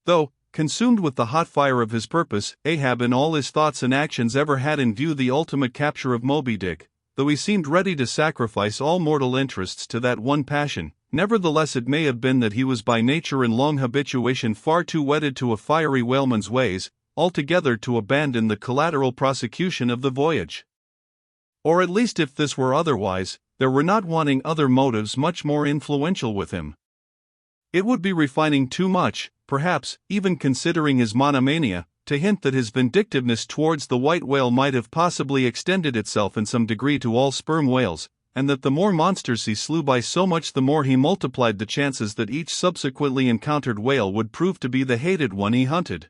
Though, consumed with the hot fire of his purpose, Ahab in all his thoughts and actions ever had in view the ultimate capture of Moby Dick, though he seemed ready to sacrifice all mortal interests to that one passion, nevertheless it may have been that he was by nature and long habituation far too wedded to a fiery whaleman's ways, altogether to abandon the collateral prosecution of the voyage. Or at least if this were otherwise, there were not wanting other motives much more influential with him. It would be refining too much, perhaps, even considering his monomania, to hint that his vindictiveness towards the white whale might have possibly extended itself in some degree to all sperm whales, and that the more monsters he slew by so much the more he multiplied the chances that each subsequently encountered whale would prove to be the hated one he hunted.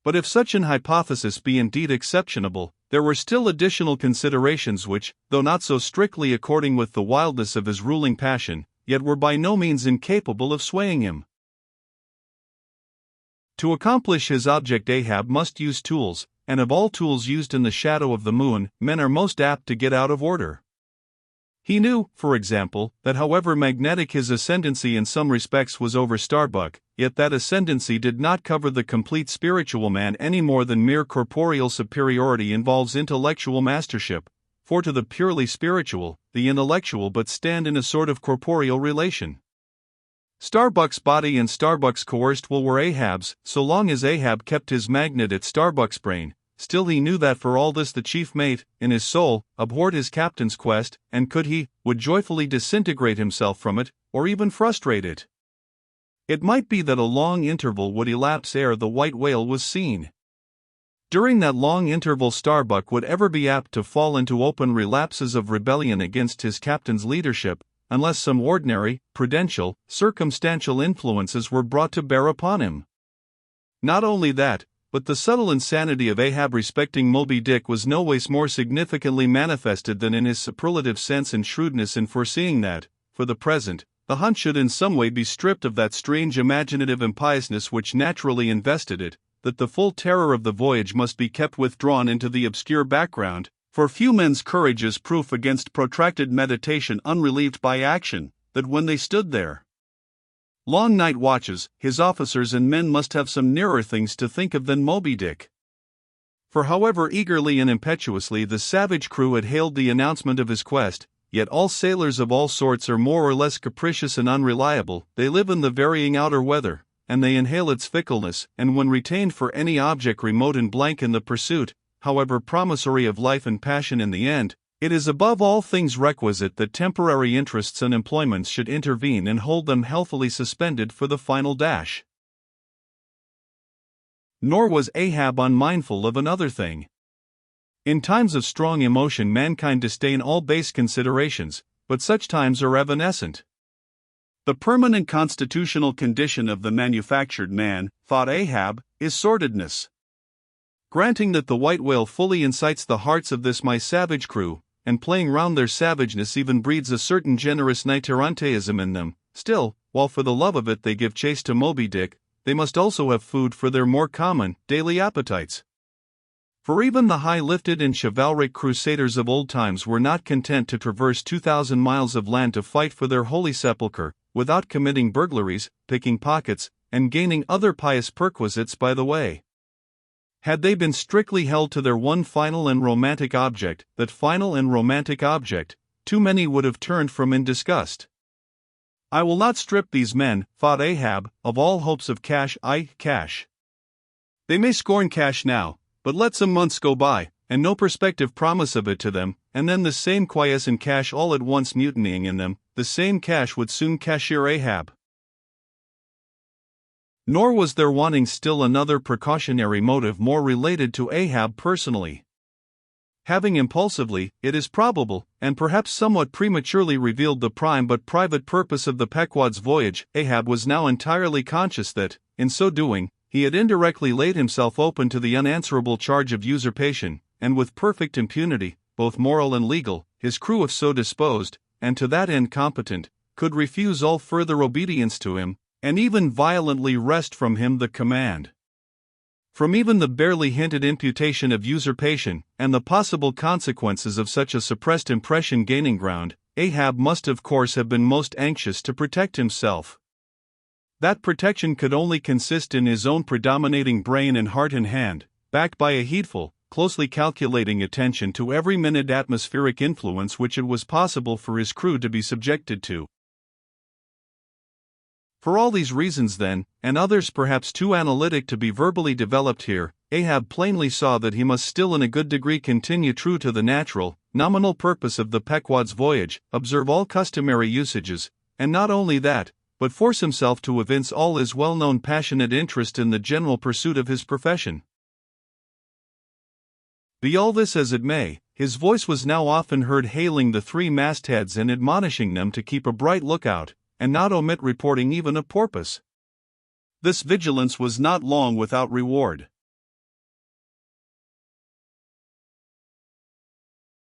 But if such an hypothesis be indeed exceptionable, there were still additional considerations which, though not so strictly according with the wildness of his ruling passion, yet were by no means incapable of swaying him. To accomplish his object Ahab must use tools, and of all tools used in the shadow of the moon, men are most apt to get out of order. He knew, for example, that however magnetic his ascendancy in some respects was over Starbuck, yet that ascendancy did not cover the complete spiritual man any more than mere corporeal superiority involves intellectual mastership, for to the purely spiritual, the intellectual but stand in a sort of corporeal relation. Starbuck's body and Starbuck's coerced will were Ahab's, so long as Ahab kept his magnet at Starbuck's brain. Still he knew that for all this the chief mate, in his soul, abhorred his captain's quest, and could he, would joyfully disintegrate himself from it, or even frustrate it. It might be that a long interval would elapse ere the white whale was seen. During that long interval Starbuck would ever be apt to fall into open relapses of rebellion against his captain's leadership, unless some ordinary, prudential, circumstantial influences were brought to bear upon him. Not only that, but the subtle insanity of Ahab respecting Moby Dick was no ways more significantly manifested than in his superlative sense and shrewdness in foreseeing that, for the present, the hunt should in some way be stripped of that strange imaginative impiousness which naturally invested it, that the full terror of the voyage must be kept withdrawn into the obscure background, for few men's courage is proof against protracted meditation unrelieved by action, that when they stood there long night watches, his officers and men must have some nearer things to think of than Moby Dick. For however eagerly and impetuously the savage crew had hailed the announcement of his quest, yet all sailors of all sorts are more or less capricious and unreliable. They live in the varying outer weather, and they inhale its fickleness, and when retained for any object remote and blank in the pursuit, however promissory of life and passion in the end, it is above all things requisite that temporary interests and employments should intervene and hold them healthily suspended for the final dash. Nor was Ahab unmindful of another thing. In times of strong emotion mankind disdain all base considerations, but such times are evanescent. The permanent constitutional condition of the manufactured man, thought Ahab, is sordidness. Granting that the white whale fully incites the hearts of this my savage crew, and playing round their savageness even breeds a certain generous nitteranteism in them, still, while for the love of it they give chase to Moby Dick, they must also have food for their more common, daily appetites. For even the high-lifted and chivalric crusaders of old times were not content to traverse 2,000 miles of land to fight for their holy sepulchre, without committing burglaries, picking pockets, and gaining other pious perquisites by the way. Had they been strictly held to their one final and romantic object, that final and romantic object, too many would have turned from in disgust. I will not strip these men, thought Ahab, of all hopes of cash. They may scorn cash now, but let some months go by, and no prospective promise of it to them, and then the same quiescent cash all at once mutinying in them, the same cash would soon cashier Ahab. Nor was there wanting still another precautionary motive more related to Ahab personally. Having impulsively, it is probable, and perhaps somewhat prematurely revealed the prime but private purpose of the Pequod's voyage, Ahab was now entirely conscious that, in so doing, he had indirectly laid himself open to the unanswerable charge of usurpation, and with perfect impunity, both moral and legal, his crew if so disposed, and to that end competent, could refuse all further obedience to him, and even violently wrest from him the command. From even the barely hinted imputation of usurpation, and the possible consequences of such a suppressed impression gaining ground, Ahab must of course have been most anxious to protect himself. That protection could only consist in his own predominating brain and heart and hand, backed by a heedful, closely calculating attention to every minute atmospheric influence which it was possible for his crew to be subjected to. For all these reasons then, and others perhaps too analytic to be verbally developed here, Ahab plainly saw that he must still in a good degree continue true to the natural, nominal purpose of the Pequod's voyage, observe all customary usages, and not only that, but force himself to evince all his well-known passionate interest in the general pursuit of his profession. Be all this as it may, his voice was now often heard hailing the three mastheads and admonishing them to keep a bright lookout, and not omit reporting even a porpoise. This vigilance was not long without reward.